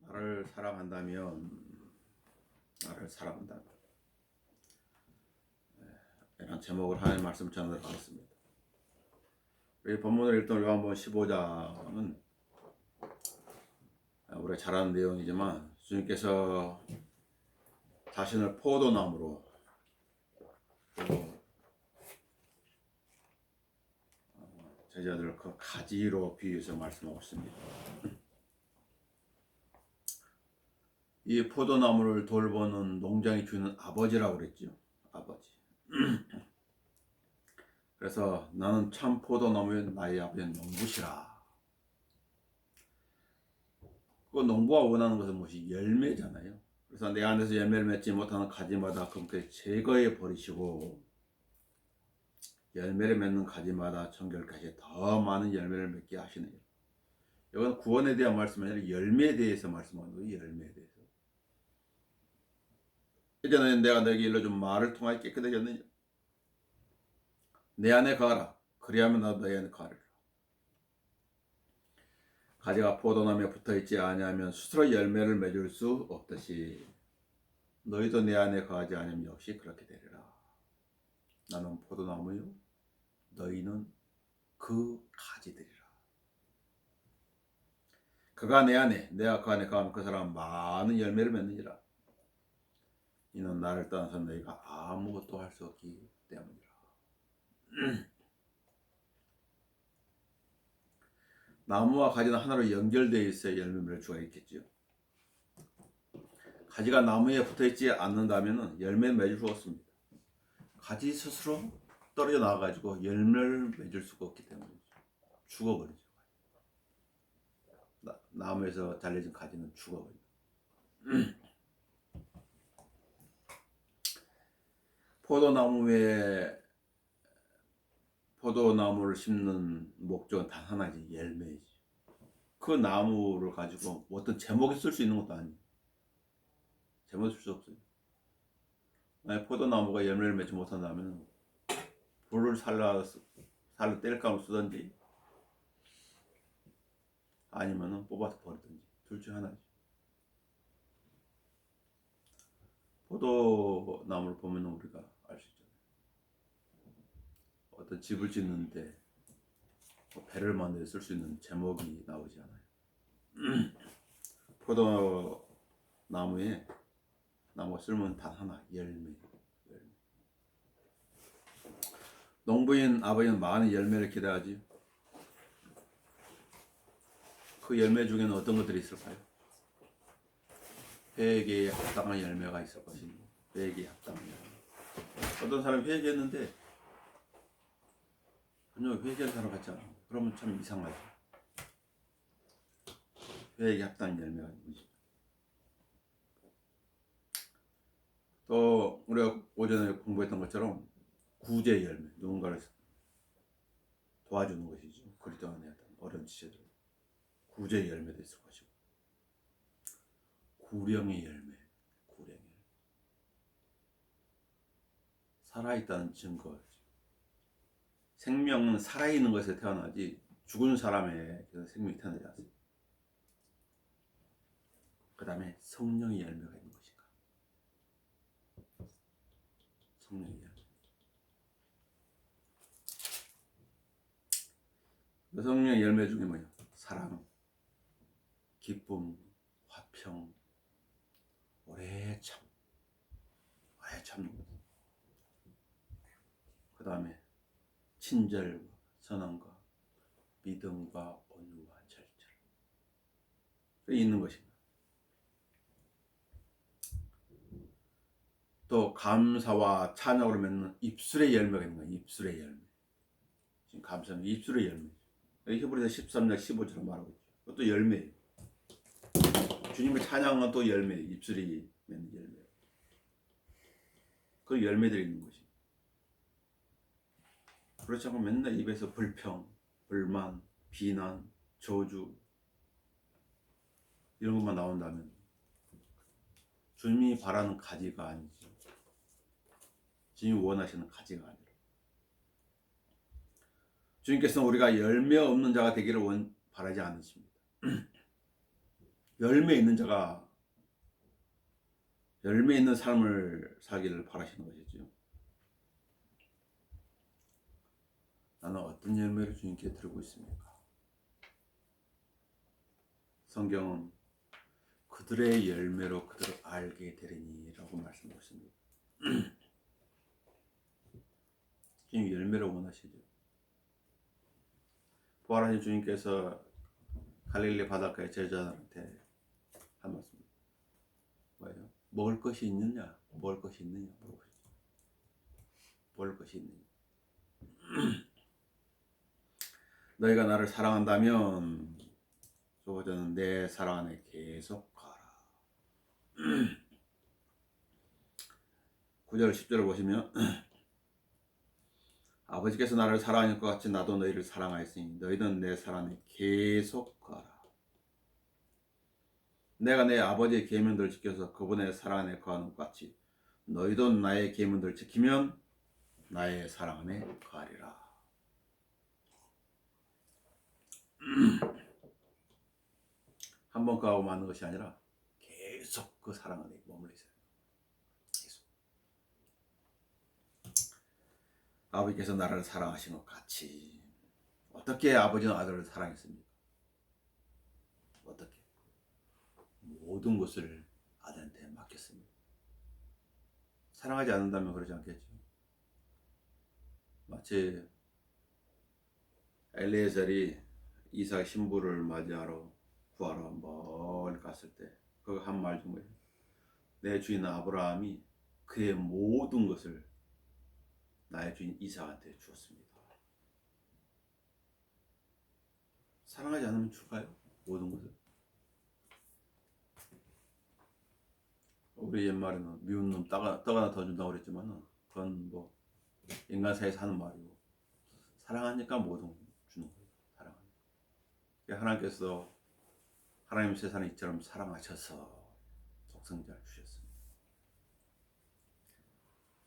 나를 사랑한다면 나를 사랑한다면 이런 제목을 하나님 말씀 전하도록 하겠습니다. 우리 본문을 읽던 요한복음 15장은 우리가 잘 아는 내용이지만 주님께서 자신을 포도나무로 또 제자들을 그 가지로 비유해서 말씀하고 있습니다. 이 포도나무를 돌보는 농장의 주인은 아버지라고 그랬죠. 아버지. 그래서 나는 참 포도나무의 나의 아버지는 농부시라. 그 농부가 원하는 것은 무엇이? 열매잖아요. 그래서 내 안에서 열매를 맺지 못하는 가지마다 그렇게 제거해 버리시고 열매를 맺는 가지마다 정결까지 더 많은 열매를 맺게 하시네요. 이건 구원에 대한 말씀이 아니라 열매에 대해서 말씀하는 거예요. 열매에 대해서. 이전에 내가 너에게 일러준 말을 통하여 깨끗해졌느냐? 내 안에 거하라. 그리하면 나도 너희 안에 거하리라. 가지가 포도나무에 붙어있지 아니하면 스스로 열매를 맺을 수 없듯이 너희도 내 안에 거하지 않으면 역시 그렇게 되리라. 나는 포도나무요 너희는 그 가지들이라. 그가 내 안에 내가 그 안에 거하면 그 사람은 많은 열매를 맺느니라. 이는 나를 떠나서 너희가 아무것도 할 수 없기 때문이라. 나무와 가지는 하나로 연결되어 있어야 열매 맺을 수가 있겠죠. 가지가 나무에 붙어있지 않는다면 열매 맺을 수 없습니다. 가지 스스로 떨어져 나와가지고 열매를 맺을 수가 없기 때문에 죽어버리죠. 나무에서 잘려진 가지는 죽어버리죠. 포도나무를 심는 목적은 단 하나지, 열매이지. 그 나무를 가지고 어떤 제목에 쓸 수 있는 것도 아니에요. 제목에 쓸 수 없어요. 만약 포도나무가 열매를 맺지 못한다면 불을 살로 뗄감으로 쓰든지 아니면 뽑아서 버리든지 둘 중 하나지. 포도나무를 보면 우리가 알 수 있잖아요. 어떤 집을 짓는데 배를 만들어 쓸 수 있는 제목이 나오지 않아요. 포도나무에 나무가 쓸면 단 하나, 열매. 농부인 아버지는 많은 열매를 기대하지. 그 열매 중에는 어떤 것들이 있을까요? 회개에 합당한 열매가 있을 것이고, 회개에 합당한 열매. 어떤 사람이 회개했는데 전혀 회개한 사람 같지 않아. 그러면 참 이상하죠. 회개에 합당한 열매가 있는 거지. 또 우리가 오전에 공부했던 것처럼 구제 열매, 누군가를 도와주는 것이죠. 그리스도 안에 어려운 지체들 구제 열매도 있을 것이고, 구령의 열매, 살아있다는 증거. 생명은 살아있는 것에 태어나지 죽은 사람의 생명이 태어나지 않습니다. 그 다음에 성령의 열매가 있는 것인가? 성령의 열매. 그 성령의 열매 중에 뭐냐? 사랑, 기쁨, 화평, 오래 참는 것. 그 다음에 친절과 선함과 믿음과 온유와 절제가 있는 것입니다. 또 감사와 찬양으로 맺는 입술의 열매가 있는 거예요. 입술의 열매. 지금 감사는 입술의 열매. 히브리서 13장 15절로 말하고 있죠. 그것도 열매예요. 주님을 찬양은 또 열매예요. 입술이 맺는 열매. 그 열매들이 있는 것이. 그렇지 않고 맨날 입에서 불평, 불만, 비난, 저주 이런 것만 나온다면 주님이 바라는 가지가 아니죠. 주님이 원하시는 가지가 아니라. 주님께서는 우리가 열매 없는 자가 되기를 바라지 않으십니다. 열매 있는 자가 열매 있는 삶을 살기를 바라시는 것이죠. 나는 어떤 열매를 주님께 드리고 있습니까? 성경은 그들의 열매로 그들을 알게 되리니 라고 말씀하십니다. 주님 열매를 원하시죠. 부활하신 주님께서 갈릴리 바닷가의 제자들한테 한 말씀 뭐예요? 먹을 것이 있느냐? 먹을 것이 있느냐? 물어보시죠. 먹을 것이 있느냐? 너희가 나를 사랑한다면 저는 내 사랑 안에 계속 가라. 9절 10절을 보시면 아버지께서 나를 사랑하는 것 같이 나도 너희를 사랑하였으니 너희는 내 사랑 안에 계속 가라. 내가 내 아버지의 계명들을 지켜서 그분의 사랑 안에 거하는 것 같이 너희도 나의 계명들을 지키면 나의 사랑 안에 거하리라. 한번 거하고 마는 것이 아니라 계속 그 사랑 안에 머물러 있어요. 계속. 아버지께서 나를 사랑하신 것 같이. 어떻게 아버지는 아들을 사랑했습니까? 어떻게? 모든 것을 아들한테 맡겼습니다. 사랑하지 않는다면 그러지 않겠죠. 마치 엘리에셀이 이삭 신부를 맞이하러 구하러 멀리 갔을 때 그 한 말 중에 내 주인 아브라함이 그의 모든 것을 나의 주인 이삭한테 주었습니다. 사랑하지 않으면 줄까요? 모든 것을. 우리 옛말에는 미운 놈 떡 하나 더 준다고 그랬지만 그건 뭐 인간 사이에서 하는 말이고 사랑하니까 모든 주는 거예요. 사랑하니까. 하나님께서 하나님 세상을 이처럼 사랑하셔서 독생자를 주셨습니다.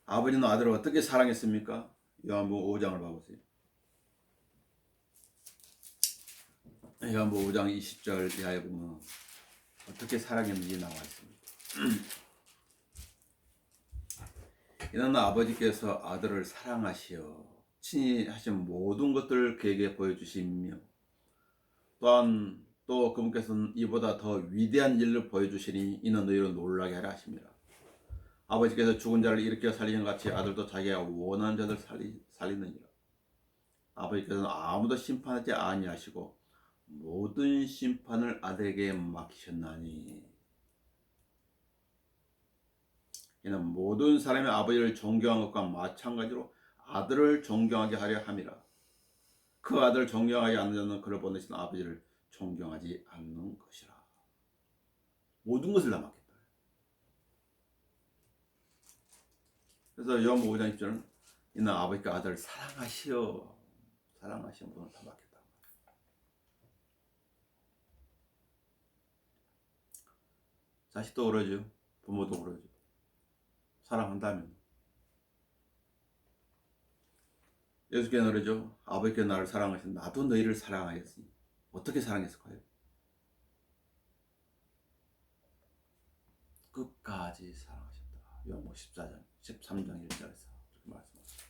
아버지는 아들을 어떻게 사랑했습니까? 요한복음 5장을 봐보세요. 요한복음 5장 20절 이하에 보면 어떻게 사랑했는지 나와 있습니다. 이는 아버지께서 아들을 사랑하시어 친히 하신 모든 것들을 그에게 보여주시며 또한 또 그분께서는 이보다 더 위대한 일을 보여주시니 이는 너희를 놀라게 하려 하십니다. 아버지께서 죽은 자를 일으켜 살리는 같이 아들도 자기가 원하는 자들 살리느니라. 아버지께서는 아무도 심판하지 아니하시고 모든 심판을 아들에게 맡기셨나니 이는 모든 사람이 아버지를 존경한 것과 마찬가지로 아들을 존경하게 하려 함이라. 그 아들을 존경하지 않는 자는 그를 보내신 아버지를 존경하지 않는 것이라. 모든 것을 다 맡겼다. 그래서 요한복음 5장 10절은 이는 아버지가 아들을 사랑하시어 분을 다 맡겼다. 자식도 그러죠. 부모도 그러죠. 사랑한다면. 예수께서 그러죠. 아버지께서 나를 사랑하신 나도 너희를 사랑하였으니. 어떻게 사랑했을까요? 끝까지 사랑하셨다. 요한복음 13장 1절에서 그렇게 말씀하셨습니다.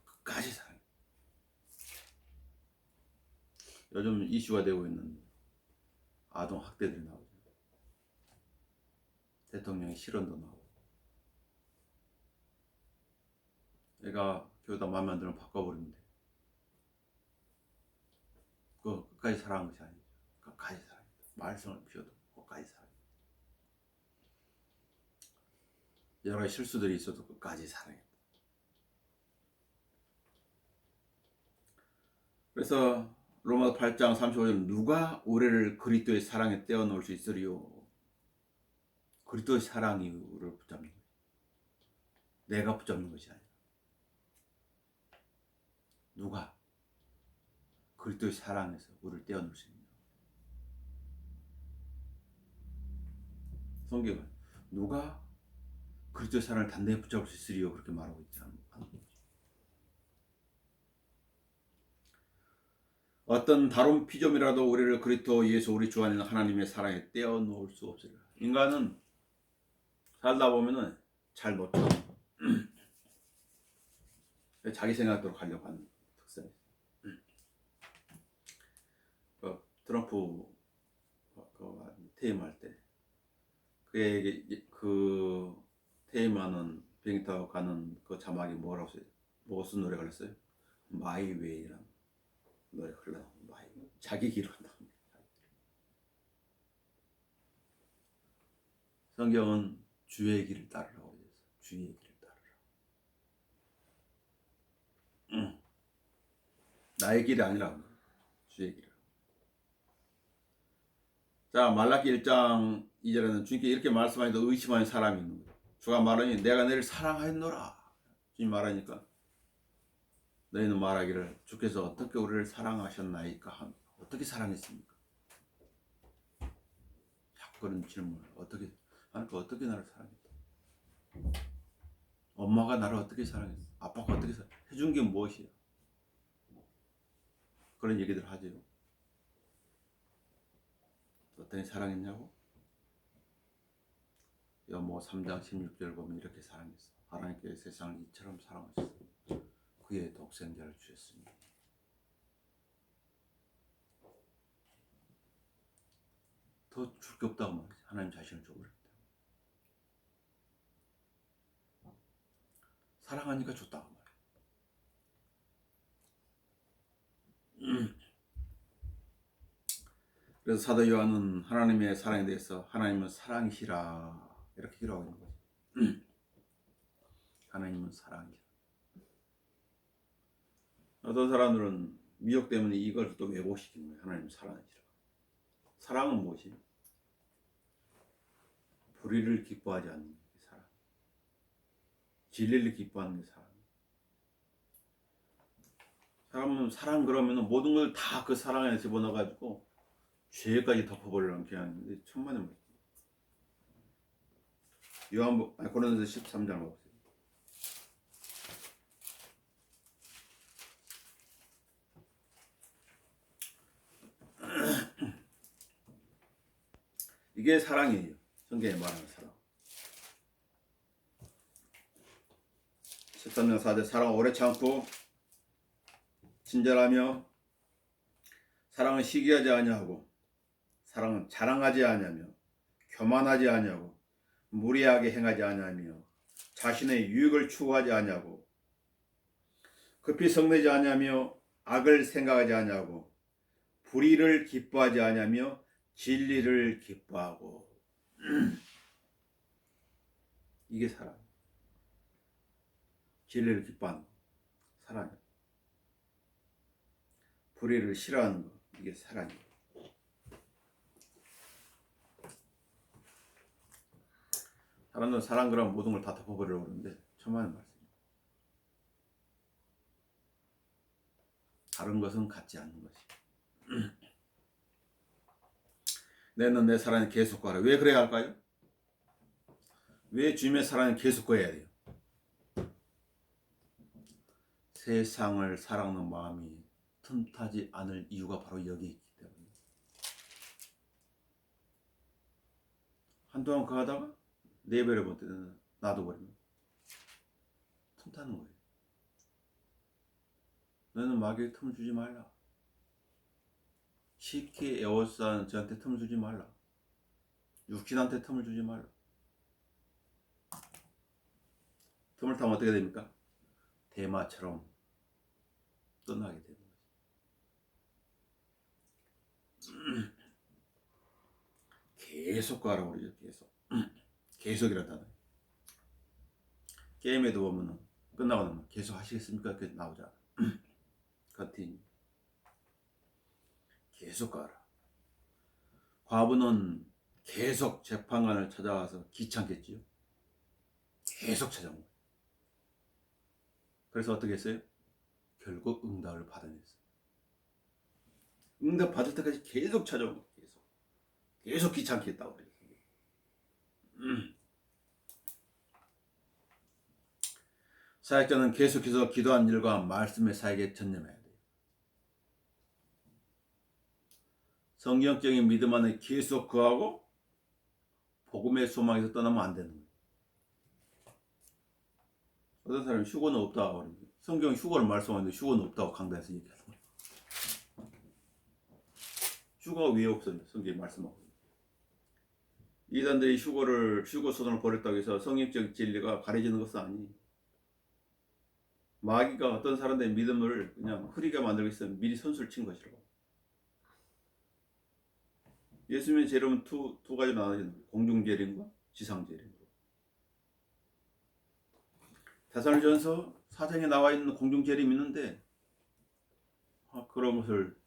끝까지 사랑했다. 요즘 이슈가 되고 있는 아동 학대들이 나오죠. 대통령의 실언도 나오고. 애가 교육다 마음에 안 들면 바꿔버리면 돼. 그거 끝까지 사랑한 것이 아니죠. 끝까지 사랑했다. 말썽을 피워도 끝까지 사랑했다. 여러 가지 실수들이 있어도 끝까지 사랑했다. 그래서 로마서 8장 35절 누가 우리를 그리스도의 사랑에 떼어놓을 수 있으리요? 그리스도의 사랑이 우리를 붙잡는 거예요. 내가 붙잡는 것이 아니라 누가 그리스도의 사랑에서 우리를 떼어놓을 수 있느냐? 성경은 누가 그리스도의 사랑을 단단히 붙잡을 수 있으리요? 그렇게 말하고 있지 않는 거죠. 어떤 다른 피조물이라도 우리를 그리스도 예수 우리 주 안에 하나님의 사랑에 떼어놓을 수 없으리라. 인간은 살다 보면은 잘 놓쳐. 자기 생각대로 가려고 하는 특성이 있어요. 트럼프 퇴임할 때 그 퇴임하는 비행기 타고 가는 그 자막이 뭐라고 써요? 무슨 노래가 그랬어요? 마이 웨이라는 노래 흘러나오고 마이 자기 길로 나옵니다. 성경은 주의 길을 따르라고 되어 있어요. 주의 길을 따르라. 나의 길이 아니라 주의 길을. 자, 말라기 1장 2절에는 주님께 이렇게 말씀하니까 의심하는 사람이 있는 거예요. 주가 말하니 내가 너를 사랑하였노라. 주님 말하니까 너희는 말하기를 주께서 어떻게 우리를 사랑하셨나이까 합니다. 어떻게 사랑했습니까? 자꾸 그런 질문을 어떻게 하니까 어떻게 나를 사랑했다. 엄마가 나를 어떻게 사랑했어? 아빠가 어떻게 해준 게 무엇이야? 그런 얘기들 하죠. 어떻게 사랑했냐고? 여모 3장 16절 보면 이렇게 사랑했어. 하나님께서 세상을 이처럼 사랑하셨어. 그의 독생자를 주셨습니다. 더 줄 게 없다고 말이지. 하나님 자신을 줘버렸다. 사랑하니까 줬다고 말이야. 그래서 사도 요한은 하나님의 사랑에 대해서 하나님은 사랑이시라 이렇게 기록하고 있는 거지. 하나님은 사랑이시라. 어떤 사람들은 미혹 때문에 이걸 또 왜곡시키는 거예요. 하나님 사랑이시라. 사랑은 무엇이에요? 불의를 기뻐하지 않는 게 사랑. 진리를 기뻐하는 게 사랑. 사람은 사랑 그러면 모든 걸 다 그 사랑에 집어넣어가지고 죄까지 덮어버리려는 게 아닌데 천만의 말씀. 고린도서 13장 보세요. 이게 사랑이에요. 성경에 말하는 사랑. 13장 4절 사랑 오래 참고 친절하며 사랑은 시기하지 아니하고 사랑은 자랑하지 아니하며 교만하지 아니하고 무리하게 행하지 아니하며 자신의 유익을 추구하지 아니하고 급히 성내지 아니하며 악을 생각하지 아니하고 불의를 기뻐하지 아니하며 진리를 기뻐하고. 이게 사랑. 진리를 기뻐하는 거 사랑이야. 불의를 싫어하는 거 이게 사랑이야. 사람들은 사랑 그러면 모든 걸 다 덮어버리려고 그러는데 천만의 말씀이야. 다른 것은 갖지 않는 것이. 너는 내 사랑에 계속 가라. 왜 그래야 할까요? 왜 주님의 사랑에 계속 가야 돼요? 세상을 사랑하는 마음이 틈타지 않을 이유가 바로 여기 있기 때문에. 한동안 그 하다가 내버려볼 때는 놔둬버리면 틈타는 거예요. 너는 마귀에 틈을 주지 말라. 쉽게 애워싼 저한테 틈을 주지 말라. 육신한테 틈을 주지 말라. 틈을 타면 어떻게 됩니까? 대마처럼 떠나게 되는 거지. 계속 가라고 그러죠. 계속이라 단어. 게임에도 보면은 끝나고 나면 계속 하시겠습니까? 그렇게 나오잖아. 컨티뉴. 계속 가라. 과부는 계속 재판관을 찾아와서 귀찮겠지요. 계속 찾아온 거예요. 그래서 어떻게 했어요? 결국 응답을 받아냈어요. 응답 받을 때까지 계속 찾아온 거예요. 계속 귀찮게 했다고 그래요. 사역자는 계속해서 기도한 일과 말씀의 사역에 전념해야 돼요. 성경적인 믿음 안에 계속 거하고 복음의 소망에서 떠나면 안 되는 거예요. 어떤 사람이 휴거는 없다 그러는데 성경 휴거를 말씀하는데 휴거는 없다고 강단에서 얘기하는 거예요. 휴거가 왜 없어요? 성경이 말씀하고. 이단들이 휴거 소송을 벌였다고 해서 성경적 진리가 가려지는 것은 아니에요. 마귀가 어떤 사람들의 믿음을 그냥 흐리게 만들고 있어요. 미리 선수를 친 것이라고. 예수님의 재림은 두 가지로 나눠지는 거예요. 공중재림과 지상재림. 데살로니가전서 4장에 나와 있는 공중재림이 있는데 그런 것을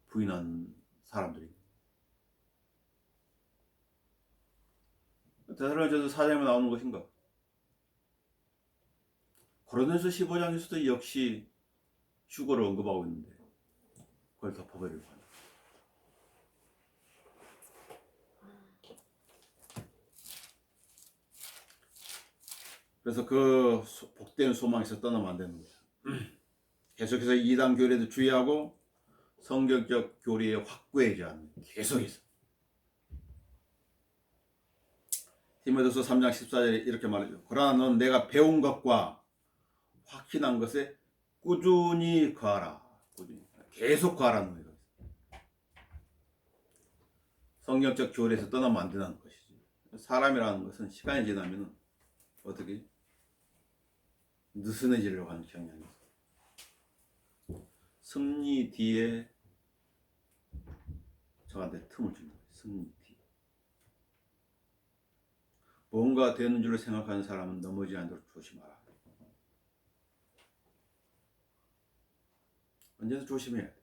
부인한 사람들이. 데살로니가전서 4장에 나오는 것인가? 고린도전서 15장에서도 역시 휴거를 언급하고 있는데 그걸 덮어버리려고 하는. 그래서 그 복된 소망에서 떠나면 안 되는 거예요. 계속해서 이단 교리에도 주의하고 성경적 교리에 확고해지지 않는 계속해서. 디모데후서 3장 14절에 이렇게 말하죠. 그러나 넌 내가 배운 것과 확신한 것에 꾸준히 거하라. 꾸준히. 계속 거하라는 거예요. 성경적 교리에서 떠나면 안 된다는 것이지. 사람이라는 것은 시간이 지나면 어떻게 느슨해지려고 하는 경향이 있어요. 승리 뒤에 저한테 틈을 준다. 승리 뒤에. 뭔가 되는 줄로 생각하는 사람은 넘어지지 않도록 조심하라. 언제나 조심해야 돼.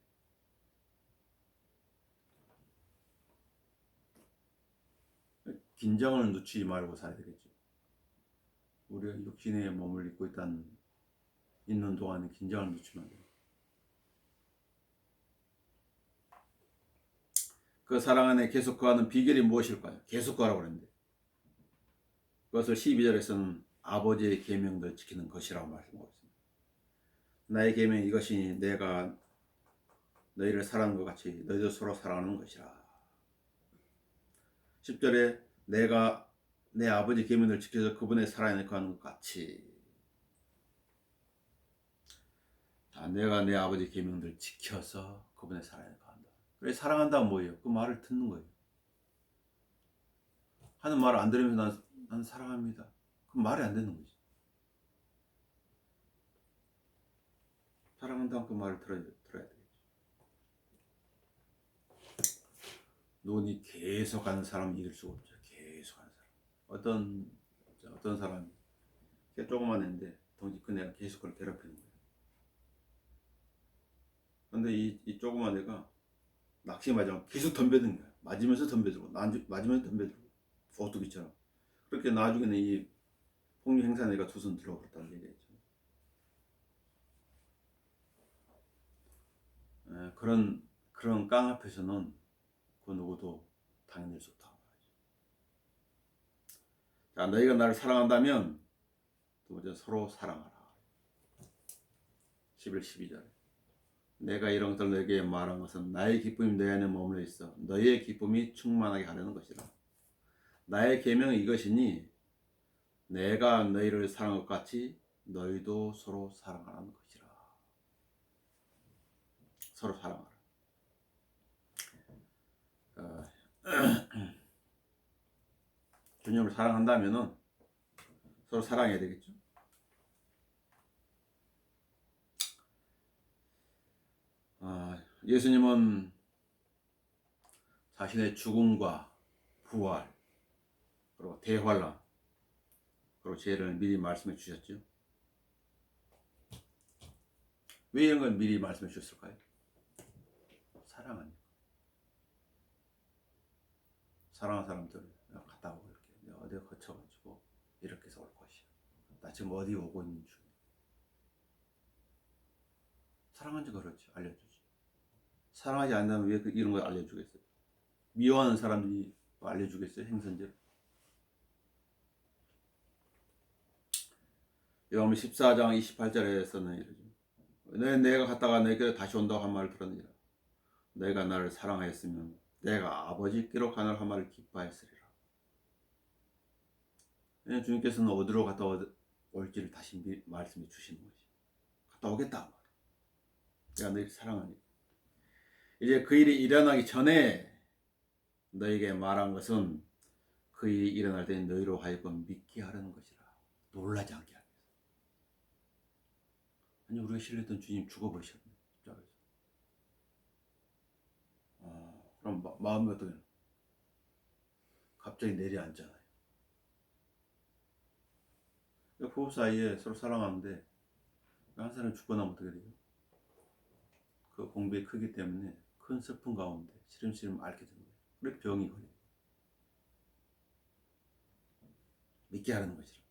긴장을 늦추지 말고 살아야 되겠죠. 우리가 육신의 몸을 입고 있는 동안에 긴장을 늦추면 안 돼요. 그 사랑 안에 계속 거하는 비결이 무엇일까요? 계속 거하라고 그랬는데 그것을 12절에서는 아버지의 계명들 지키는 것이라고 말씀하고 있습니다. 나의 계명이 이것이니 내가 너희를 사랑하는 것 같이 너희도 서로 사랑하는 것이라. 10절에 내가 내 아버지 계명을 지켜서 그분의 사랑에 거하는 것 같이. 내가 내 아버지 계명들 지켜서 그분의 사랑에 거한다. 그래 사랑한다면 뭐예요? 그 말을 듣는 거예요. 하는 말을 안 들으면서 난 사랑합니다. 그럼 말이 안 되는 거지. 사랑한다면 그 말을 들어야 되겠지. 논이 계속 하는 사람은 이길 수가 없죠. 계속 하는 사람. 어떤 사람이 조그만 애인데 덩치 큰 애가 계속 그걸 괴롭히는 거예요. 근데 이 조그만 애가 낚시 맞으면 계속 덤벼드는 거야. 맞으면서 덤벼들고 맞으면서 덤벼들고 오뚜기처럼. 그렇게 나중에는 이 폭력 행사한 애가 두 손 들어버렸다는 얘기겠죠. 그런 깡 앞에서는 그 누구도 당해낼 수 없다. 자, 너희가 나를 사랑한다면 두 번째 서로 사랑하라. 11, 12절. 내가 이런 것들 너에게 말한 것은 나의 기쁨이 너희 안에 머물러 있어 너희의 기쁨이 충만하게 하려는 것이라. 나의 계명은 이것이니 내가 너희를 사랑한 것 같이 너희도 서로 사랑하라는 것이라. 서로 사랑하라. 주님을 사랑한다면은 서로 사랑해야 되겠죠. 예수님은 자신의 죽음과 부활 그리고 대환란 그리고 죄를 미리 말씀해 주셨죠. 왜 이런 걸 미리 말씀해 주셨을까요? 사랑하니까. 사랑하는 사람들 내가 갔다 오고 이렇게 내가 어디에 거쳐가지고 이렇게 해서 올 것이야. 나 지금 어디 오고 있는 중이야. 사랑한지 그렇지 알려주지. 사랑하지 않는다면 왜 이런 걸 알려주겠어요? 미워하는 사람들이 알려주겠어요? 행선제로. 요한복음 14장 28절에서는 이러죠. 내가 갔다가 너희에게 다시 온다고 한 말을 들었느니라. 내가 나를 사랑하였으면 내가 아버지께로 가는 한 말을 기뻐하였으리라. 주님께서는 어디로 갔다 올지를 다시 말씀해 주시는 것이 갔다 오겠다. 내가 너희를 사랑하니. 이제 그 일이 일어나기 전에 너에게 말한 것은 그 일이 일어날 때 너희로 하여금 믿게 하려는 것이라. 놀라지 않게 하기 위해서. 아니 우리가 신뢰했던 주님 죽어버리셨네. 그럼 마음이 어떻게 갑자기 내려앉잖아요. 부부 사이에 서로 사랑하는데 한 사람이 죽고 나면 어떻게 돼요? 그 공백이 크기 때문에 큰 슬픔 가운데 시름시름 앓게 되는 거예요. 그래 병이 걸려요. 믿게 하는 것이라.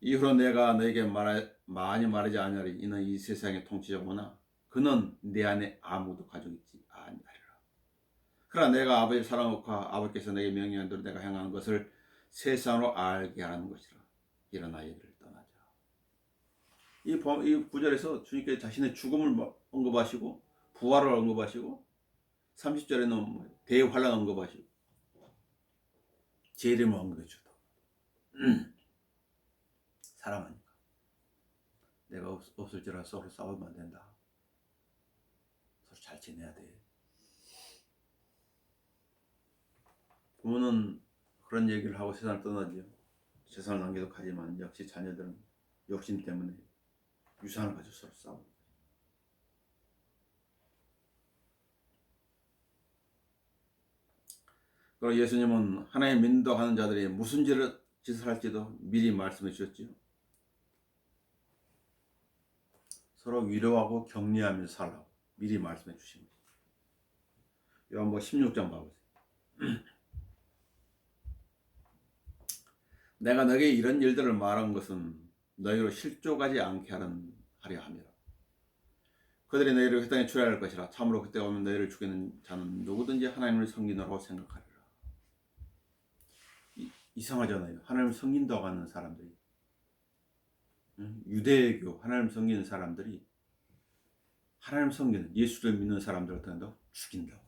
이후로 내가 너에게 많이 말하지 아니하리. 이는 이 세상의 통치자구나. 그는 내 안에 아무도 가지고 있지 아니하리라. 그러나 내가 아버지를 사랑하고 아버지께서 내게 명령한 대로 내가 행하는 것을 세상으로 알게 하는 것이라. 일어나 이들을 떠나자. 이 구절에서 주님께서 자신의 죽음을 언급하시고 부활을 언급하시고 30절에는 대환란 언급하시고 재림을 언급해 주다. 사랑하니까. 내가 없을지라 서로 싸우면 안 된다. 서로 잘 지내야 돼. 부모는 그런 얘기를 하고 세상을 떠나지요. 세상을 남겨도 가지만 역시 자녀들은 욕심 때문에 유산을 가지고 서로 싸웁니다. 그리고 예수님은 하나님 민도하는 자들이 무슨 짓을 할지도 미리 말씀해 주셨지요. 서로 위로하고 격려하며 살라고 미리 말씀해 주신 거죠. 요한복음 16장 봐보세요. 내가 너에게 이런 일들을 말한 것은 너희로 실족하지 않게 하려 함이라. 그들이 너희를 그 땅에 출애할 것이라. 참으로 그때가 오면 너희를 죽이는 자는 누구든지 하나님을 섬기노라고 생각하리라. 이상하잖아요. 하나님을 섬긴다고 하는 사람들이, 유대교 하나님 섬기는 사람들이 하나님 섬기는 예수를 믿는 사람들 어떻게 한다고? 죽인다고.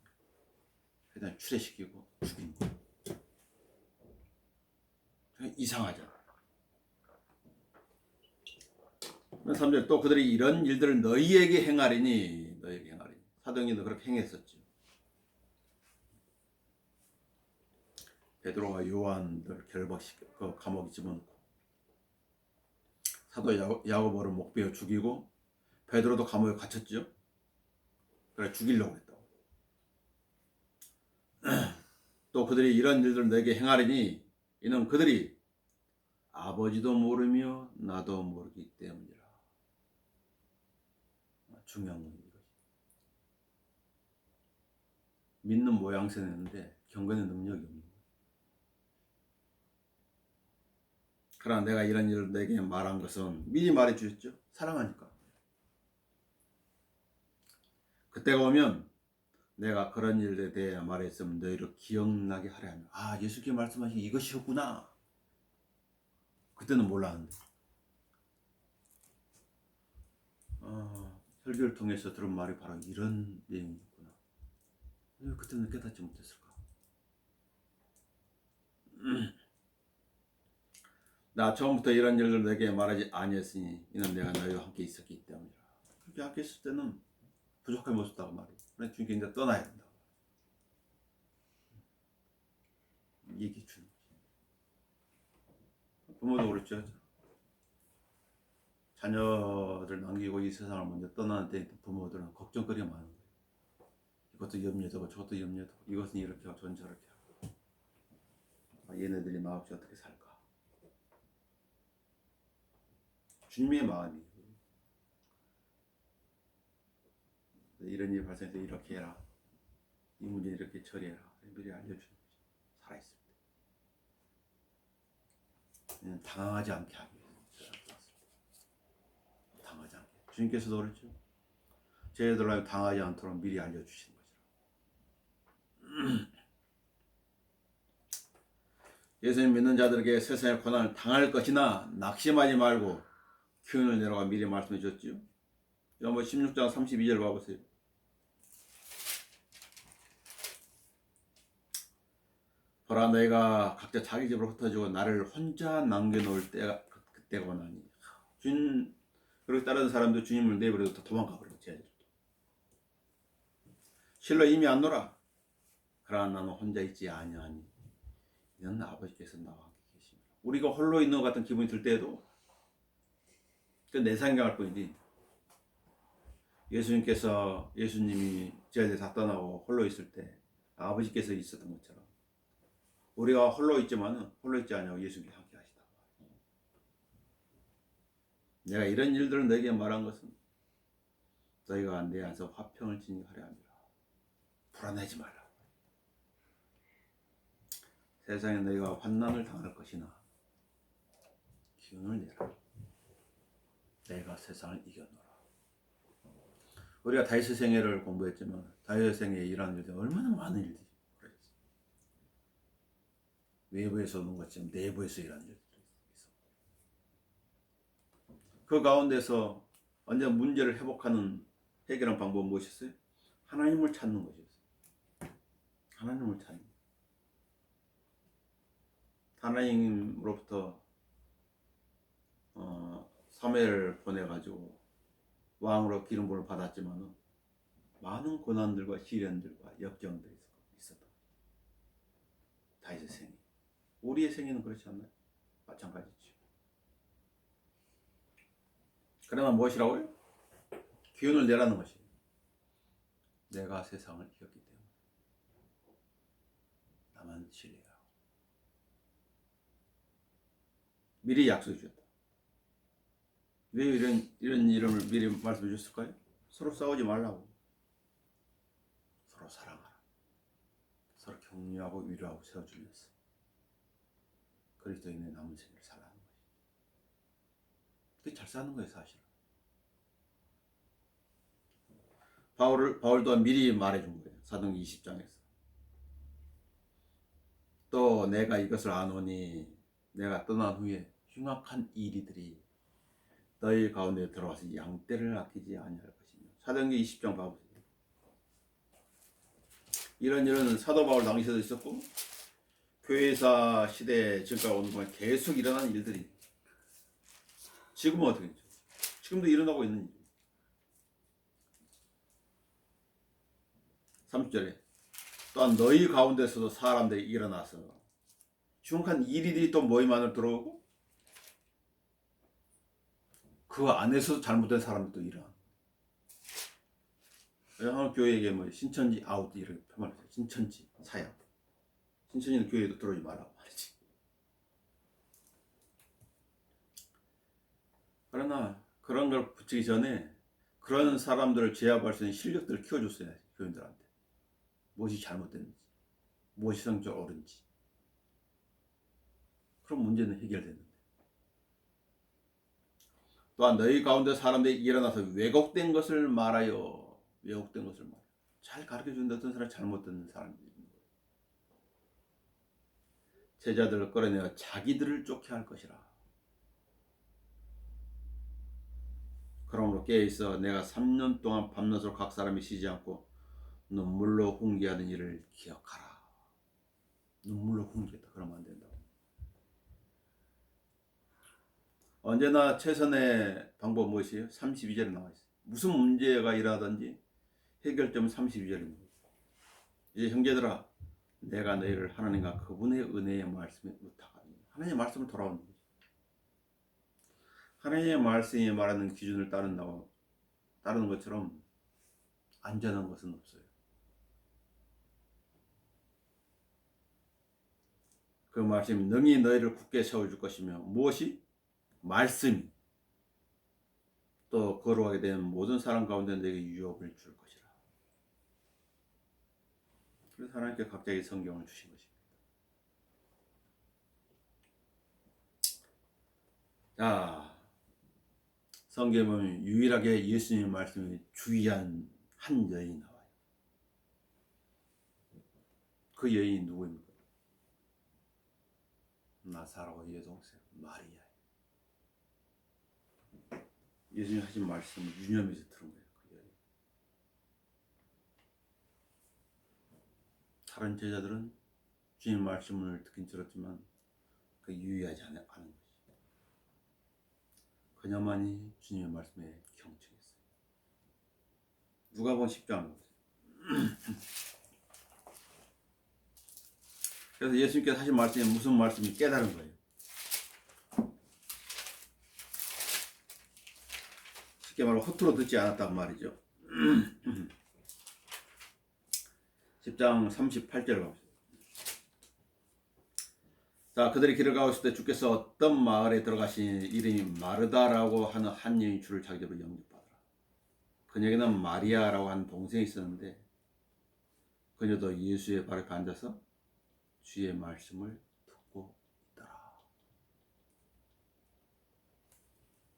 그다음에 출애시키고 죽인 거. 이상하잖아. 3절 또 그들이 이런 일들을 너희에게 행하리니 사도행전도 그렇게 행했었죠. 베드로와 요한들 결박시켜 감옥에 집어넣고 사도 야고보를 목베어 죽이고 베드로도 감옥에 갇혔죠. 그래 죽이려고 했다고. 또 그들이 이런 일들을 너에게 행하리니 이는 그들이 아버지도 모르며 나도 모르기 때문이라. 중요한 건 이거지. 믿는 모양새는데 경건의 능력이 없는 거야. 그러나 내가 이런 일을 너에게 말한 것은 미리 말해 주셨죠. 사랑하니까. 그때가 오면 내가 그런 일에 대해 말했으면 너희를 기억나게 하려 하며 예수께서 말씀하신 이것이었구나. 그때는 몰랐는데 설교를 통해서 들은 말이 바로 이런 내용이었구나. 왜 그때는 깨닫지 못했을까? 나 처음부터 이런 일을 내게 말하지 아니했으니 이는 내가 너희와 함께 있었기 때문이라. 그렇게 함께 있을 때는 부족함이 없었다고 말이에요. 그래서 주님께 이제 떠나야 된다. 얘기 주는 거지. 부모도 그렇죠. 자녀들 남기고 이 세상을 먼저 떠나는 때 부모들은 걱정거리가 많은 거예요. 이것도 염려되고 저것도 염려되고 이것은 이렇게 하고 저건 저렇게 하고 얘네들이 나 없이 어떻게 살까. 주님의 마음이 이런 일이 발생해서 이렇게 해라. 이 문제 이렇게 처리해라. 미리 알려주는 거죠. 살아있을 때. 당황하지 않게 하기 위해서. 당하지 않게. 주님께서도 그랬죠. 저희들은 당하지 않도록 미리 알려주시는 거죠. 예수님 믿는 자들에게 세상의 고난을 당할 것이나 낙심하지 말고 기운을 내라고 미리 말씀해 주셨지요. 요한복음 16장 32절 봐보세요. 보라 너희가 각자 자기 집으로 흩어지고 나를 혼자 남겨놓을 그때가 오나니. 주님 그렇게 다른 사람도 주님을 내버려도 도망가 버리고 제자들도 실로 이미 안노라. 그러나 나는 혼자 있지 아니하니 이는 아버지께서 나와 함께 계십니다. 우리가 홀로 있는 것 같은 기분이 들 때에도 그 내 생각할 뿐이지 예수님이 제자들 다 떠나고 홀로 있을 때 아버지께서 있었던 것처럼 우리가 홀로 있지만은 홀로 있지 않냐고 예수님이 함께 하시다. 내가 이런 일들을 너에게 말한 것은 너희가 내 안에서 화평을 지니하려 함이라. 불안하지 말라. 세상에 너희가 환난을 당할 것이나 기운을 내라. 내가 세상을 이겨노라. 우리가 다윗의 생애를 공부했지만 다윗의 생애에 일하는 일들이 얼마나 많은 일들이 그랬어요. 외부에서 오는 것처럼 내부에서 일하는 일들이 있어. 그 가운데서 언제나 문제를 해결하는 방법은 무엇이었어요? 하나님을 찾는 것이었어요. 하나님을 찾는 것. 하나님으로부터 사무엘을 보내가지고 왕으로 기름 부음을 받았지만은 많은 고난들과 시련들과 역경들이 있었다. 다윗의 생애. 우리의 생애는 그렇지 않나요? 마찬가지죠. 그러나 무엇이라고요? 기운을 내라는 것이에요. 내가 세상을 이겼기 때문에 나만 신뢰하고 미리 약속해 주셨다. 왜 이런 이름을 미리 말씀해 주셨을까요? 서로 싸우지 말라고. 서로 사랑하라. 서로 격려하고 위로하고 세워주면서 그리스도인의 남은 생을 살아가는 것이죠. 그게 잘 사는 거예요, 사실은. 바울 또한 미리 말해준 거예요. 사도행전 20장에서. 또 내가 이것을 아노니 내가 떠난 후에 흉악한 이리들이 너희 가운데 들어와서 양떼를 아끼지 아니할 것이며. 사도행전 20장 봐보세요. 이런 사도 바울 당시에도 있었고 교회사 시대 지금까지 오는 동안 계속 일어난 일들이 지금은 어떻게 되죠? 지금도 일어나고 있는 일. 30절에 또한 너희 가운데서도 사람들이 일어나서 흉악한 이리들이 또 모임 안으로 들어오고 그 안에서 잘못된 사람들도 일어나. 하나 교회에게 뭐 신천지 아웃 이렇게 표현했어요. 신천지 사역. 신천지는 교회에도 들어오지 말라고 말이지. 그러나 그런 걸 붙이기 전에 그런 사람들을 제압할 수 있는 실력들을 키워줬어야 지 교인들한테. 무엇이 잘못됐는지, 무엇이 성적으로 옳은지. 그럼 문제는 해결됐는데. 또한 너희 가운데 사람들이 일어나서 왜곡된 것을 말하여. 왜곡된 것을 말하여. 잘 가르쳐주는데 어떤 사람이 잘못된 사람들이 있는 거예요. 제자들을 끌어내어 자기들을 쫓게 할 것이라. 그러므로 깨어있어 내가 3년 동안 밤낮으로 각 사람이 쉬지 않고 눈물로 훈계하는 일을 기억하라. 눈물로 훈계했다. 그러면 안 된다고. 언제나 최선의 방법 무엇이에요? 32절에 나와 있어요. 무슨 문제가 일어나든지 해결점은 32절입니다. 이제 형제들아, 내가 너희를 하나님과 그분의 은혜의 말씀에 의탁하니. 하나님의 말씀을 돌아오는 거죠. 하나님의 말씀이 말하는 기준을 따르는 것처럼 안전한 것은 없어요. 그 말씀이 능히 너희를 굳게 세워줄 것이며 무엇이? 말씀이 또 걸어가게 되는 모든 사람 가운데 너에게 유업을 줄 것이라. 그래서 하나님께 갑자기 성경을 주신 것입니다. 자, 성경에 보면 유일하게 예수님의 말씀이 주의한 한 여인이 나와요. 그 여인이 누구입니까? 나사로의 여동생 마리아. 예수님이 하신 말씀을 유념해서 들은 거예요. 그 여인. 다른 제자들은 주님 말씀을 듣긴 들었지만 그 유의하지 않은 것이. 그녀만이 주님의 말씀에 경청했어요. 누가복음 10장. 그래서 예수님께서 하신 말씀이 무슨 말씀이 깨달은 거예요. 쉽게 말하면 허투루 듣지 않았단 말이죠. 10장 38절 갑시다. 자, 그들이 길을 가고 있을 때 주께서 어떤 마을에 들어가시니 이름이 마르다라고 하는 한 여인이 주를 자기 집으로 영접받으라. 그녀에게는 마리아라고 하는 동생이 있었는데 그녀도 예수의 발 앞에 앉아서 주의 말씀을 듣고 있더라.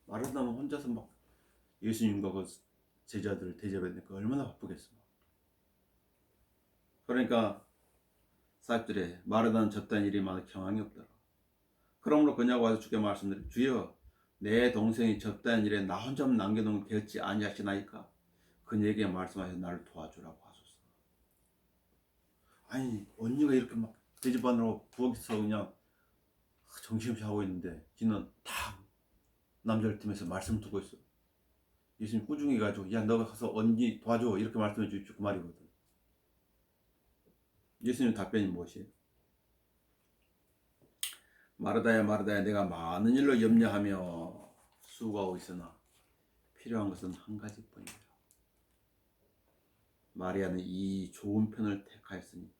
마르다는 혼자서 막 예수님과 그 제자들을 대접하니까 얼마나 바쁘겠어. 그러니까 40절에 마르다는 젖다는 일이 많아 경황이 없더라. 그러므로 그녀가 와서 주께 말씀드려 주여 내 동생이 젖다는 일에 나 혼자만 남겨놓은 게 되었지 아니하시나이까. 그녀에게 말씀하셔서 나를 도와주라고 하소서. 아니 언니가 이렇게 막 대접하느라고 부엌에서 그냥 정신없이 하고 있는데 지는 다 남자를 틈에서 말씀 듣고 있어. 예수님 꾸중해 가지고 야 너가 가서 언니 도와줘 이렇게 말씀해 주십시오 그 말이거든. 예수님 답변이 무엇이에요? 마르다야 마르다야 내가 많은 일로 염려하며 수고하고 있으나 필요한 것은 한 가지뿐이라. 마리아는 이 좋은 편을 택하였으니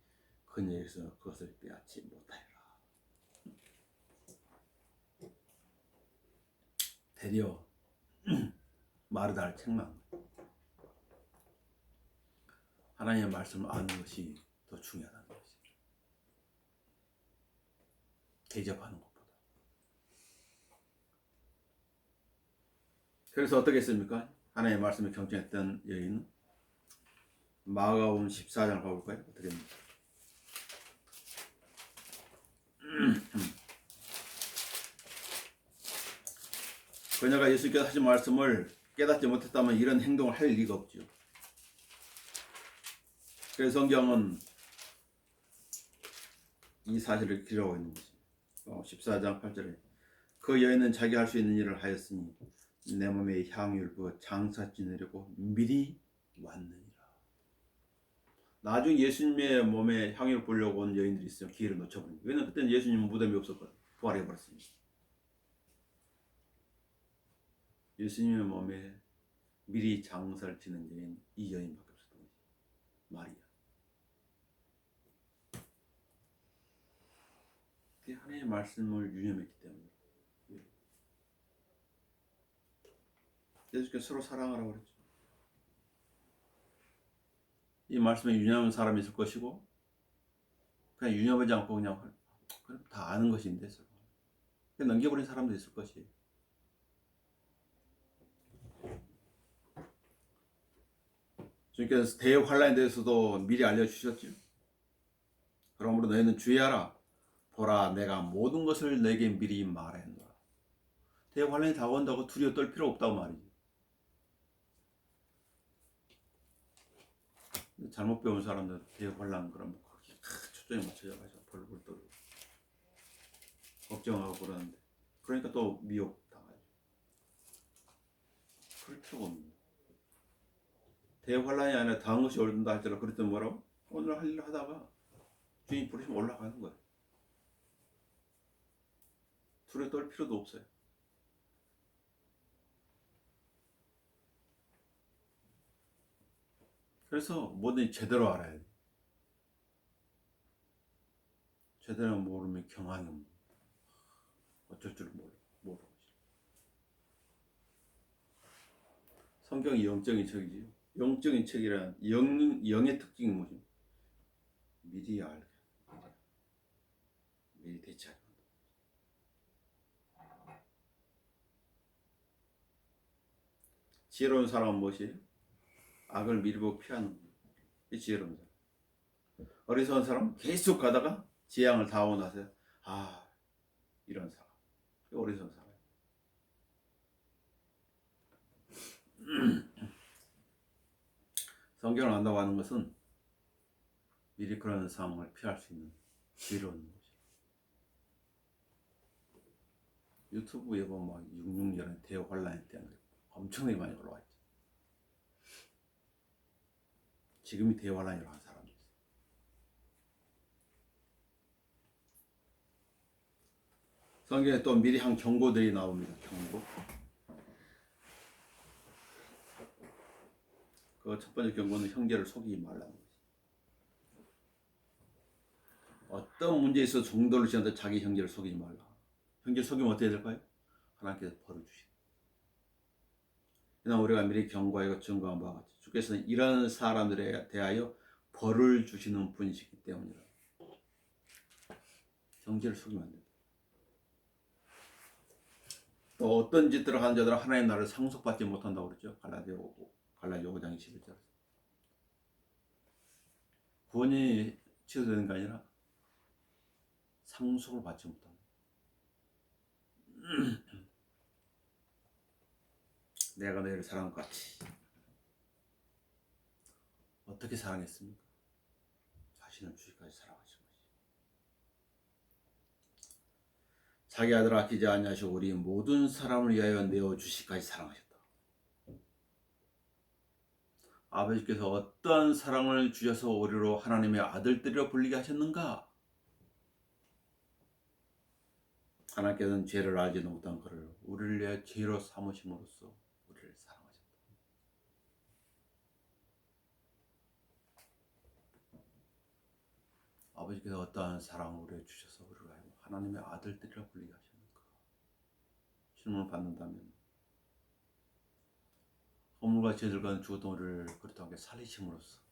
그녀에게서 그것을 빼앗지 못하리라. 되려 마르다를 책망. 하나님의 말씀을 아는 것이 더 중요하다는 것이. 대접하는 것보다. 그래서 어떻게 했습니까? 하나님의 말씀을 경청했던 여인은 마가복음 14장 가볼까요? 어떻게 됩니까? 그녀가 예수께서 하신 말씀을 깨닫지 못했다면 이런 행동을 할 리가 없죠. 그래서 성경은 이 사실을 기록하고 있는 것입니다. 14장 8절에 그 여인은 자기 할 수 있는 일을 하였으니 내 몸에 향유를 부어 장사 지내려고 미리 왔느니라. 나중에 예수님의 몸에 향유를 부으려고 온 여인들이 있으면 기회를 놓쳐버립니다. 왜냐하면 그때는 예수님은 무덤이 없었거든요. 부활해버렸습니다. 예수님의 몸에 미리 장사를 지는 여인, 이 여인밖에 없었던 거지. 마리아. 그게 하나님의 말씀을 유념했기 때문에. 예수께서 서로 사랑하라고 그랬죠. 이 말씀에 유념하는 사람이 있을 것이고 그냥 유념하지 않고 그냥 다 아는 것인데 서로 그냥 넘겨버린 사람도 있을 것이에요. 주님께서 대환란에 대해서도 미리 알려주셨죠. 그러므로 너희는 주의하라. 보라 내가 모든 것을 너에게 미리 말했노라. 대환란이 다가온다고 두려워 떨 필요 없다고 말이지. 잘못 배운 사람들 대환란 그러면 거기 초점이 맞춰져 가지고 벌벌 떨고 걱정하고 그러는데 그러니까 또 미혹 당하죠. 그럴 필요가 없는 거예요. 대환란이 아니라 다음 것이 올든다 할지라도 그랬더니 뭐라고? 오늘 할 일을 하다가 주님 부르시면 올라가는 거예요. 두려워 떨 필요도 없어요. 그래서 뭐든지 제대로 알아야 돼. 제대로 모르면 경황이 없는 거예요. 어쩔 줄 모르고. 성경이 영적인 책이지요. 영적인 책이란 영의 특징이 뭐죠? 미리 알게. 미리 대처하는 거. 지혜로운 사람은 무엇이에요? 악을 미리 보고 피하는 거예요. 이 지혜로운 사람. 어리석은 사람은 계속 가다가 재앙을 당하고 나서 이런 사람. 어리석은 사람. 성경을 안다고 하는 것은 미리 그런 상황을 피할 수 있는 지혜로운 거죠. 유튜브에 보면 막 666년 대환란에 대한 게 엄청나게 많이 올라와 있죠. 지금이 대환란이라고 하는 사람이 있어요. 성경에 또 미리 한 경고들이 나옵니다. 경고. 그 첫 번째 경고는 형제를 속이지 말라는 거죠. 어떤 문제에 있어서 정도를 지나도 자기 형제를 속이지 말라. 형제를 속이면 어떻게 될까요? 하나님께서 벌을 주시다. 그러나 우리가 미리 경고하고 증거한 바와 같이 주께서는 이런 사람들에 대하여 벌을 주시는 분이시기 때문이라. 형제를 속이면 안 된다. 또 어떤 짓들을 하는 자들은 하나님의 나라를 상속받지 못한다고 그러죠. 갈라디아 5장 21절. 구원이 취소되는 게 아니라 상속을 받지 못한다. 내가 너희를 사랑한 것 같이 어떻게 사랑했습니까? 자신을 주시까지 사랑하신 것이. 자기 아들 아끼지 아니하시고 우리 모든 사람을 위하여 내어 주시까지 사랑하셨다. 아버지께서 어떠한 사랑을 주셔서 우리로 하나님의 아들들이라 불리게 하셨는가? 하나님께서는 죄를 알지도 못한 그를 우리를 위해 죄로 삼으심으로써 우리를 사랑하셨다. 아버지께서 어떠한 사랑을 우리에게 주셔서 우리를 하나님의 아들들이라 불리게 하셨는가? 질문을 받는다면 허물과 죄들과 죽었던 우리를 그렇다고 살리심으로써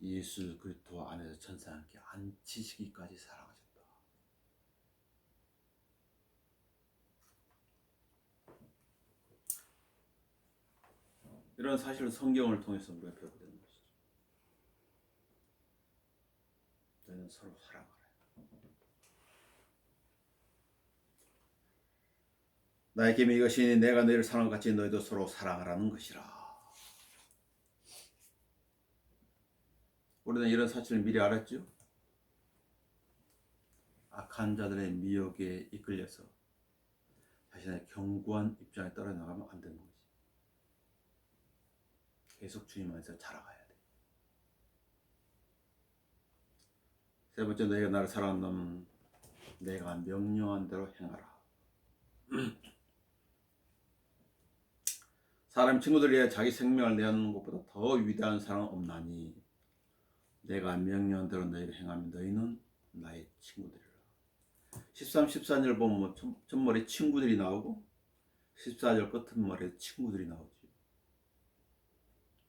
예수 그리스도 안에서 천사와 함께 앉히시기까지 사랑하셨다. 이런 사실을 성경을 통해서 우리가 배우게 되는 것이죠. 너희는 서로 사랑하라. 나의 계명이 이것이니 내가 너희를 사랑한 것 같이 너희도 서로 사랑하라는 것이라. 우리는 이런 사실을 미리 알았죠. 악한 자들의 미혹에 이끌려서 자신의 견고한 입장에 떨어져 나가면 안 되는 거지. 계속 주님 안에서 자라가야 돼. 세 번째, 너희가 나를 사랑한다면 내가 명령한 대로 행하라. 사람 친구들 위해 자기 생명을 내놓는 것보다 더 위대한 사랑은 없나니 내가 명령한 대로 너희를 행하면 너희는 나의 친구들이라. 13, 14절 보면 첫머리 친구들이 나오고 14절 끝머리에 친구들이 나오지.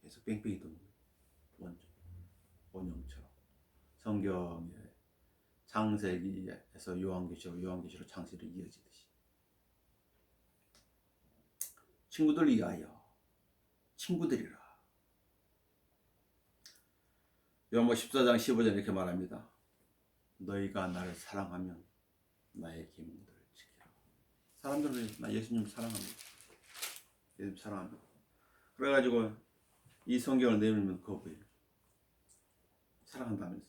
계속 뺑뺑이 도는 거예요. 원형처럼. 성경의 창세기에서 요한계시로, 요한계시로 창세기로 이어지듯이. 친구들 위하여 친구들이라. 요한복음 14장 15절 이렇게 말합니다. 너희가 나를 사랑하면 나의 계명들을 지키라. 사람들은 나 예수님 사랑합니다. 예수님 사랑합니다. 그래가지고 이 성경을 내밀면 거부해요. 사랑한다면서.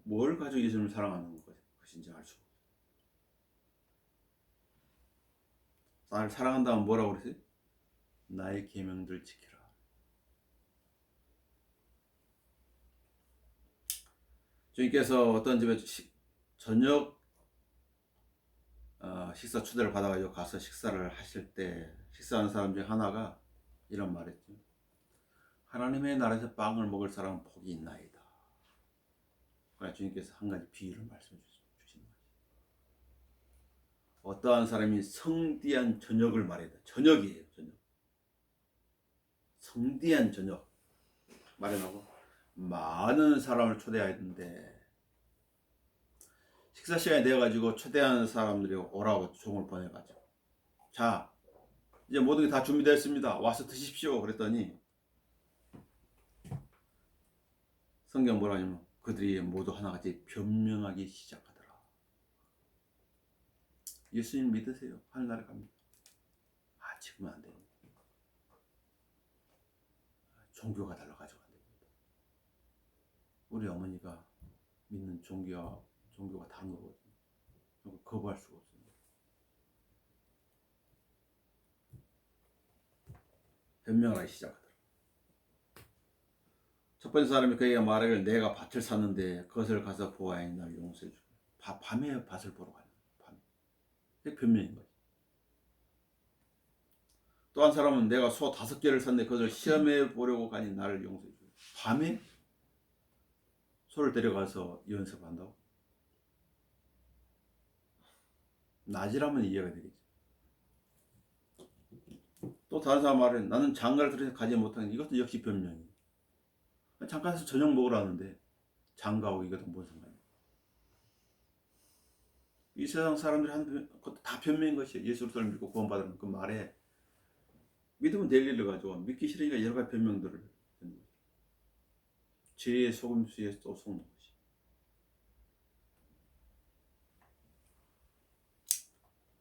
뭘 가지고 예수님을 사랑하는 것인지 알 수가 없어요. 나를 사랑한다면 뭐라고 그러세요? 나의 계명들 지키라. 주님께서 어떤 집에 저녁 식사 초대를 받아가지고 가서 식사를 하실 때 식사하는 사람 중에 하나가 이런 말했죠. 하나님의 나라에서 빵을 먹을 사람은 복이 있나이다. 그러나 주님께서 한 가지 비유를 말씀해 주시는 거죠. 어떠한 사람이 성대한 저녁을 말해다. 저녁이에요. 저녁. 성대한 저녁 마련하고 많은 사람을 초대해야 되는데 식사 시간이 되어가지고 초대하는 사람들이 오라고 종을 보내가지고 자 이제 모든 게 다 준비되었습니다. 와서 드십시오. 그랬더니 성경 뭐라 하냐면 그들이 모두 하나같이 변명하기 시작하더라. 예수님 믿으세요. 하늘나라 갑니다. 지금은 안 됩니다. 종교가 달라가지고 안 됩니다. 우리 어머니가 믿는 종교가 다른 거거든요. 거부할 수가 없습니다. 변명을 하기 시작하더라. 첫 번째 사람이 그에게 말하기를 내가 밭을 샀는데 그것을 가서 보아하니 날 용서해 주고. 밤에 밭을 보러 가는 밤에. 그게 변명인 거지. 또 한 사람은 내가 소 5개를 샀는데 그것을 시험해 보려고 가니 나를 용서해 주고. 밤에 소를 데려가서 연습한다고? 낮이라면 이해가 되겠지. 또 다른 사람 말은 나는 장가를 들여서 가지 못하는 이것도 역시 변명이에요. 잠깐에서 저녁 먹으라는데 장가하고 이것도 뭔 상관이야. 이 세상 사람들이 하는 것도 다 변명인 것이에요. 예수를 믿고 구원받으면 그 말에 믿으면 될 일을 가지고 믿기 싫으니까 여러 가지 변명들을 하는 거죠. 죄의 속임수에 또 속는 것이.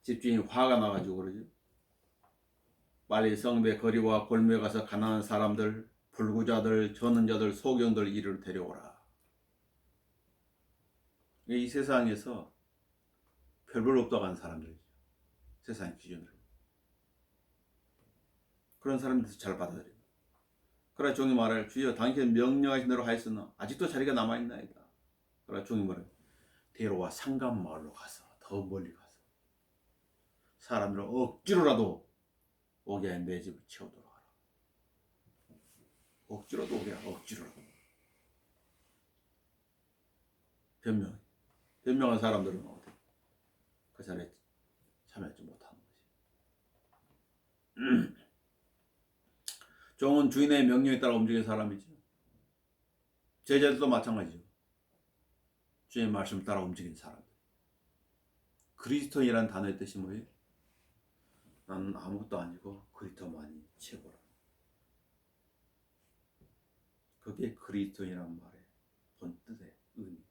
집주인이 화가 나가지고 그러죠. 빨리 성배 거리와 골목에 가서 가난한 사람들, 불구자들, 저는 자들, 소경들 이를 데려오라. 이 세상에서 별별 없다고 하는 사람들이죠. 세상의 기준으로. 그런 사람들도 잘 받아들여요. 그러나 종이 말할 주여 당신 명령하신 대로 하였으나 아직도 자리가 남아있나이다. 그러나 종이 말할 데려와 상간 마을로 가서 더 멀리 가서 사람들을 억지로라도 오게 해 내 집을 채우도록 하라. 억지로도 오게 하라. 억지로라도. 변명한 사람들은 어디 그 자리에 참여하지 못하는 것이. 종은 주인의 명령에 따라 움직이는 사람이죠. 제자들도 마찬가지죠. 주님의 말씀을 따라 움직이는 사람들. 그리스도인이라는 단어의 뜻이 뭐예요? 나는 아무것도 아니고 그리스도만이 최고라. 그게 그리스도인이라는 말의 본뜻의 의미.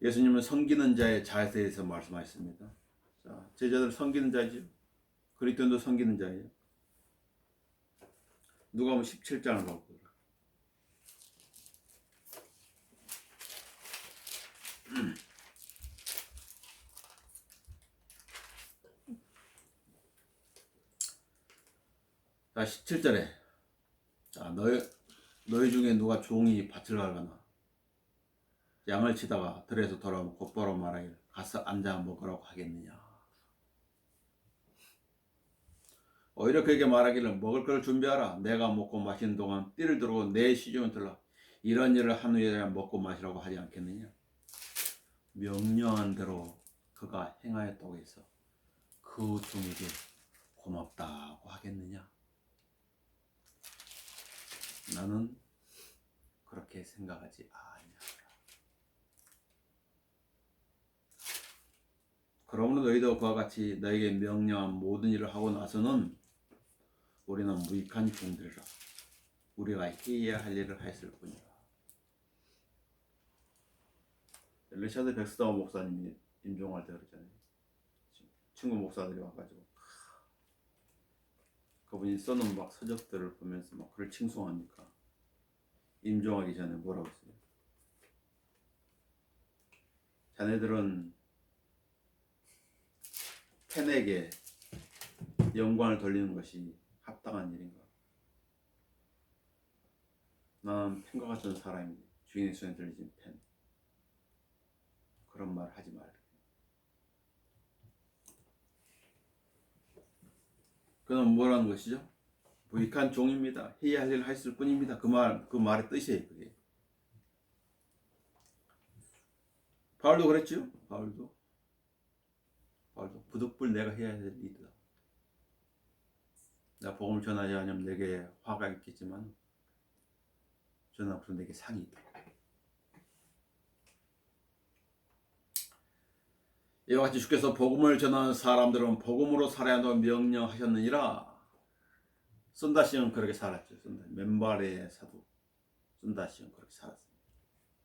예수님은 섬기는 자의 자세에서 말씀하셨습니다. 자, 제자들 섬기는 자죠. 그리스도인도 섬기는 자예요. 누가복음 17장을 보고 자, 17절에 자, 너희 중에 누가 종이 밭을 갈거나 양을 치다가 들에서 돌아오면 곧바로 말하기를 가서 앉아 먹으라고 하겠느냐. 오히려 그에게 말하기를 먹을 걸 준비하라. 내가 먹고 마시는 동안 띠를 들고 내 시중을 들라. 이런 일을 한 후에 먹고 마시라고 하지 않겠느냐. 명령한 대로 그가 행하였다고 해서 그 종에게 고맙다고 하겠느냐. 나는 그렇게 생각하지 아니하노라. 그러므로 너희도 그와 같이 너에게 명령한 모든 일을 하고 나서는 우리는 무익한 종들이라. 우리가 해야 할 일을 했을 뿐이라. 리차드 백스더 목사님이 임종할 때 그러잖아요. 친구 목사들이 와가지고 그분이 써놓은 막 서적들을 보면서 막 그를 칭송하니까 임종하기 전에 뭐라고 했어요? 자네들은 팬에게 영광을 돌리는 것이 합당한 일인가? 나는 팬과 같은 사람인데 주인의 손에 들리진 팬. 그런 말 하지 말라. 그는 뭐라는 것이죠? 무익한 종입니다. 해야 할 일을 했을 뿐입니다. 그 말의 뜻이에요. 그게. 바울도 그랬죠? 바울도 부득불 내가 해야 할 일이다. 내가 복음을 전하지 않으면 내게 화가 있겠지만 저는 앞으로 내게 상이 있다. 이와 같이 주께서 복음을 전하는 사람들은 복음으로 살아야 한다고 명령하셨느니라. 손다시는 그렇게 살았죠. 맨발의 사도 손다시는 그렇게 살았습니다.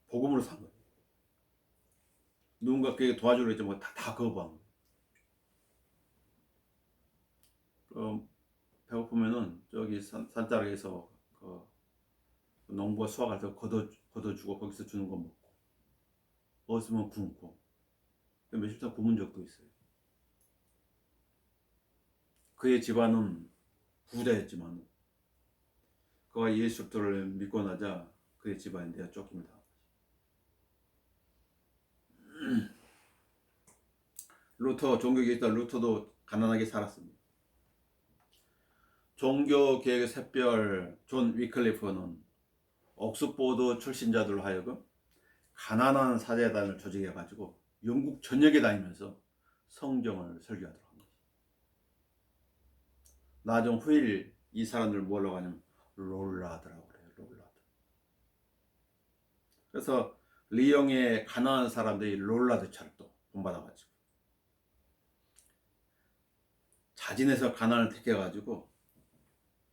복음으로 산 거예요. 누군가 그에게 도와주려 했지만 다 거부한 거예요. 배고프면은 저기 산자락에서 그 농부가 수확할 때 걷어주고 거기서 주는 거 먹고, 없으면 굶고, 며칠 동안 굶은 적도 있어요. 그의 집안은 부자였지만 그가 예수 그리스도를 믿고 나자 그의 집안에 내가 쫓김을 당한 거지. 루터, 종교개혁 자 루터도 가난하게 살았습니다. 종교개혁의 샛별 존 위클리프는 옥스포드 출신자들로 하여금 가난한 사제단을 조직해가지고 영국 전역에 다니면서 성경을 설교하도록 한 거지. 나중 후일 이 사람들 뭐라고 하냐면 롤라드라고 그래요. 롤라드. 그래서 리옹의 가난한 사람들이 롤라드처럼 또 본받아가지고 자진해서 가난을 택해가지고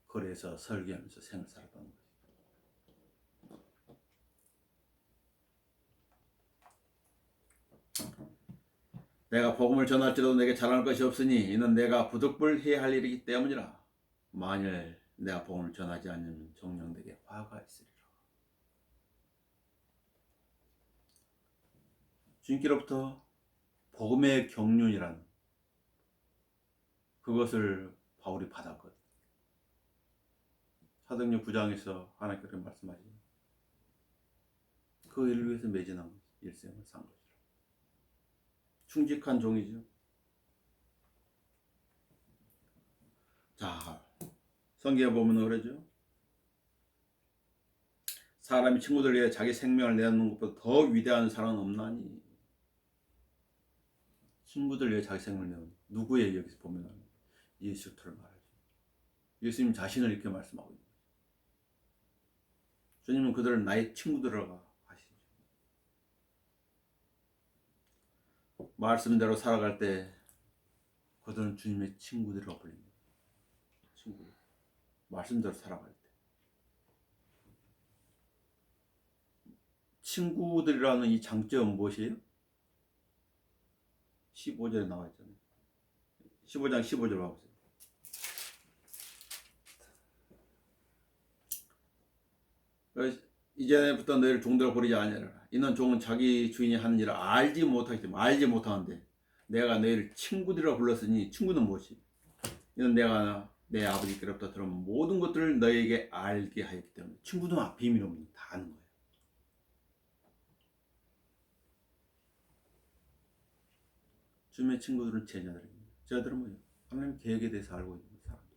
거리에서 설교하면서 생을 살았다는 거지. 내가 복음을 전할지라도 내게 자랑할 것이 없으니 이는 내가 부득불해야 할 일이기 때문이라. 만일 내가 복음을 전하지 않으면 정령들에게 화가 있으리라. 주님께로부터 복음의 경륜이란 그것을 바울이 받았거든. 사도행전 9장에서 하나님께서 말씀하시죠. 그 일을 위해서 매진한 거지. 일생을 산 거죠. 충직한 종이죠. 자, 성경에 보면 그러죠. 사람이 친구들 위해 자기 생명을 내놓는 것보다 더 위대한 사랑은 없나니. 친구들 위해 자기 생명을 내놓는 누구의 여기서 보면 예수 그리스도를 말하죠. 예수님 자신을 이렇게 말씀하고 있는 거죠. 주님은 그들을 나의 친구들이라고 하시죠. 말씀대로 살아갈 때 그들은 주님의 친구들이라고 불립니다. 친구들. 말씀대로 살아갈 때. 친구들이라는 이 장점은 무엇이에요? 15절에 나와 있잖아요. 15장 15절 봐보세요. 이제부터 너희를 종들로 버리지 아니하리라. 이는 종은 자기 주인이 하는 일을 알지 못하기 때문에 알지 못하는데 내가 너희를 친구들이라 불렀으니 친구는 무엇이? 이는 내가 내 아버지께로부터 들은 모든 것들을 너희에게 알게 하였기 때문에 친구는 비밀 없는 다 아는 거예요. 주님의 친구들은 제자들입니다. 제자들은 뭐예요? 하나님 계획에 대해서 알고 있는 사람들.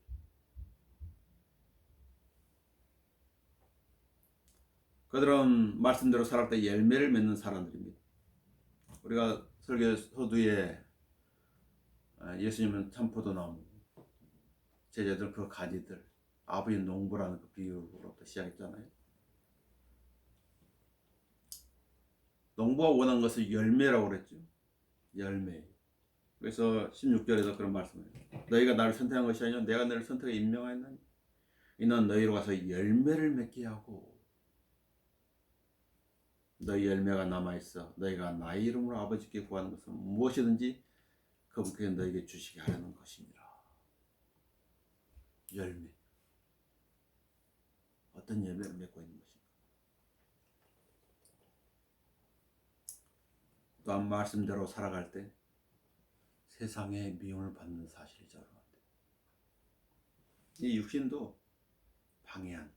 그들은 말씀대로 살아갈 때 열매를 맺는 사람들입니다. 우리가 설교 서두에 예수님은 참포도나무, 제자들 그 가지들, 아버지 농부라는 그 비유로부터 시작했잖아요. 농부가 원한 것은 열매라고 그랬죠. 열매. 그래서 16절에서 그런 말씀을 해요. 너희가 나를 선택한 것이 아니라 내가 너를 선택해 임명하였나니 이는 너희로 가서 열매를 맺게 하고 너희 열매가 남아있어 너희가 나의 이름으로 아버지께 구하는 것은 무엇이든지 그분께 너희에게 주시게 하려는 것입니다. 열매. 어떤 열매를 맺고 있는 것인가? 또한 말씀대로 살아갈 때 세상의 미움을 받는 사실이 저러는데 이 육신도 방해한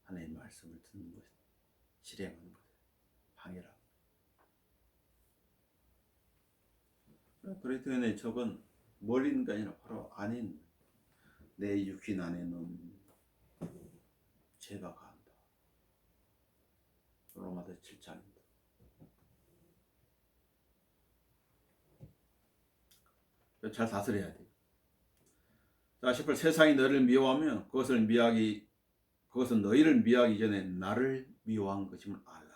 하나님의 말씀을 듣는 것, 실행하는 것, 방해라. 그리스도인의 적은 멀리 있는 게 아니라 바로 안에 있는 내 육신 안에는 죄가 가한다. 로마서 7장입니다. 잘 다스려야 돼. 자, 18 세상이 너를 미워하면 그것은 너희를 미워하기 전에 나를 미워한 것임을 알라.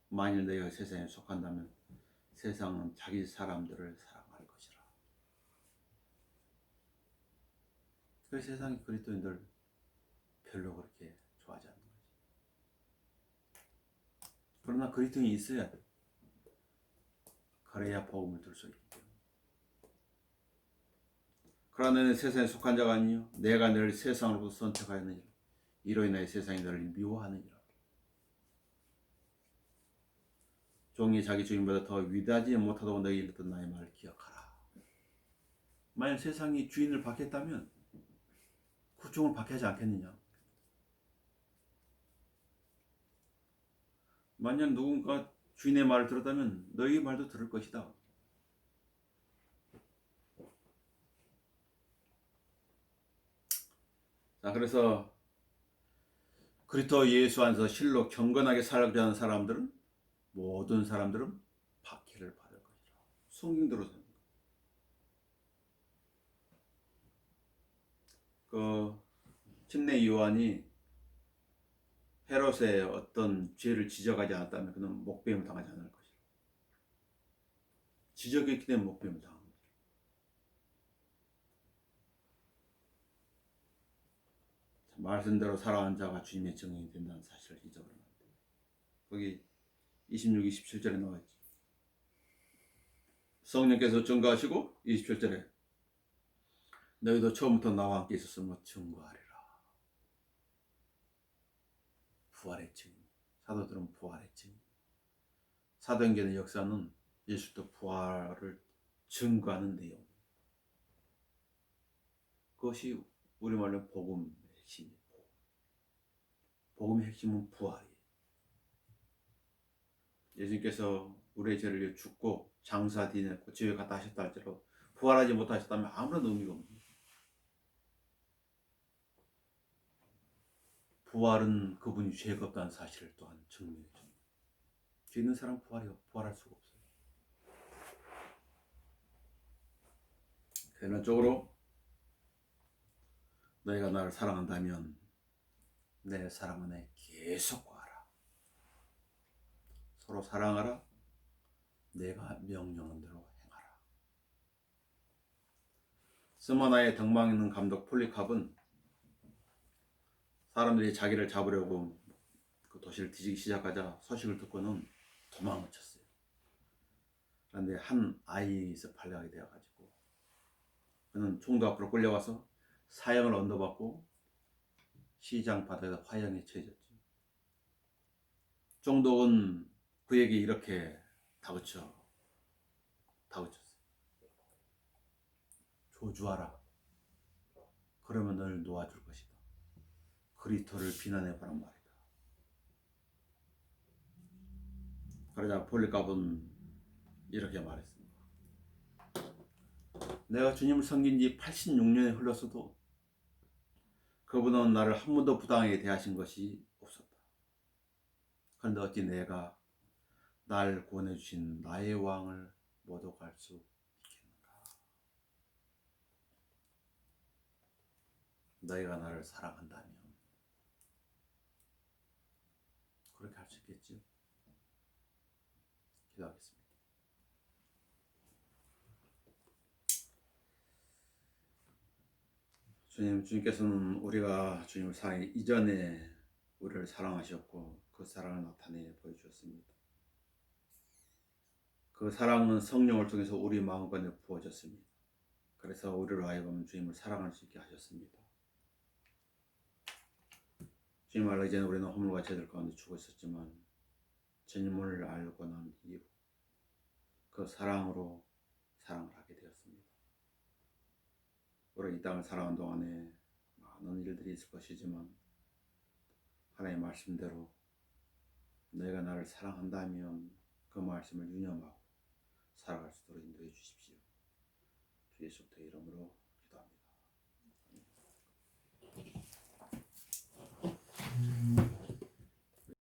만일 너희가 세상에 속한다면 세상은 자기 사람들을 사랑할 것이라. 그 세상이 그리스도인들 별로 그렇게 좋아하지 않는 거지. 그러나 그리스도인이 있어야 돼. 그래야 복음을 들 수 있기 때문에. 그러나 너는 세상에 속한 자가 아니요 내가 너를 세상으로부터 선택하였느니라. 이로 인하여 세상이 너를 미워하느니라. 종이 자기 주인보다 더 위대하지 못하다고 너희에게 이르던 나의 말을 기억하라. 만약 세상이 주인을 박했다면 그 종을 박해하지 않겠느냐. 만약 누군가 주인의 말을 들었다면 너희 말도 들을 것이다. 자, 그래서 그리스도 예수 안에서 실로 경건하게 살고자 하는 사람들은 모든 사람들은 박해를 받을 것이라. 성경대로 사는 거. 그 침례 요한이 헤롯의 어떤 죄를 지적하지 않았다면 그는 목배임을 당하지 않을 것이라. 지적했기 때문에 목배임을 당한 거죠. 말씀대로 살아가는 자가 주님의 증인이 된다는 사실을 잊어버리면 안 돼요. 거기 26, 27절에 나와있지. 성령께서 증거하시고 27절에 너희도 처음부터 나와 함께 있었으면 증거하리라. 부활의 증인. 사도들은 부활의 증인. 사도행전의 역사는 예수도 부활을 증거하는 내용. 그것이 우리말로 복음의 핵심이에요. 복음의 핵심은 부활이에요. 예수님께서 우리의 죄를 위해 죽고 장사 뒤냈고 지옥에 갔다 하셨다 할지라도 부활하지 못하셨다면 아무런 의미가 없는 거예요. 부활은 그분이 죄가 없다는 사실을 또한 증명해줍니다. 죄 있는 사람은 부활할 수가 없어요. 결론적으로 너희가 나를 사랑한다면 내 사랑 안에 계속 거하라. 서로 사랑하라. 내가 명령한 대로 행하라. 스마나에 덕망 있는 감독 폴리캅은 사람들이 자기를 잡으려고 그 도시를 뒤지기 시작하자 소식을 듣고는 도망을 쳤어요. 그런데 한 아이에서 발견하게 되어가지고 그는 총도 앞으로 끌려와서 사형을 언도받고 시장 바닥에서 화형에 처해졌죠. 총독은 그에게 이렇게 다그쳤어요. 조주하라. 그러면 너를 놓아줄 것이다. 그리스도를 비난해보란 말이다. 그러자 폴리캅은 이렇게 말했습니다. 내가 주님을 섬긴 지 86년이 흘렀어도 그분은 나를 한 번도 부당하게 대하신 것이 없었다. 그런데 어찌 내가 날 구원해주신 나의 왕을 모독할 수 있겠는가. 너희가 나를 사랑한다면 그렇게 할 수 있겠지. 기도하겠습니다. 주님께서는 우리가 주님을 사랑하기 이전에 우리를 사랑하셨고 그 사랑을 나타내 보여주셨습니다. 그 사랑은 성령을 통해서 우리 마음간에 부어졌습니다. 그래서 우리로 하여금 주님을 사랑할 수 있게 하셨습니다. 주님 알기 전에 우리는 허물과 죄들 가운데 죽어 있었지만 주님을 알고 난 이후 그 사랑으로 사랑을 하게 되었습니다. 우리 이 땅을 살아가는 동안에 많은 일들이 있을 것이지만 하나님의 말씀대로 너희가 나를 사랑한다면 그 말씀을 유념하고 살아갈 수 있도록 인도해 주십시오. 주 예수 그리스도의 이름으로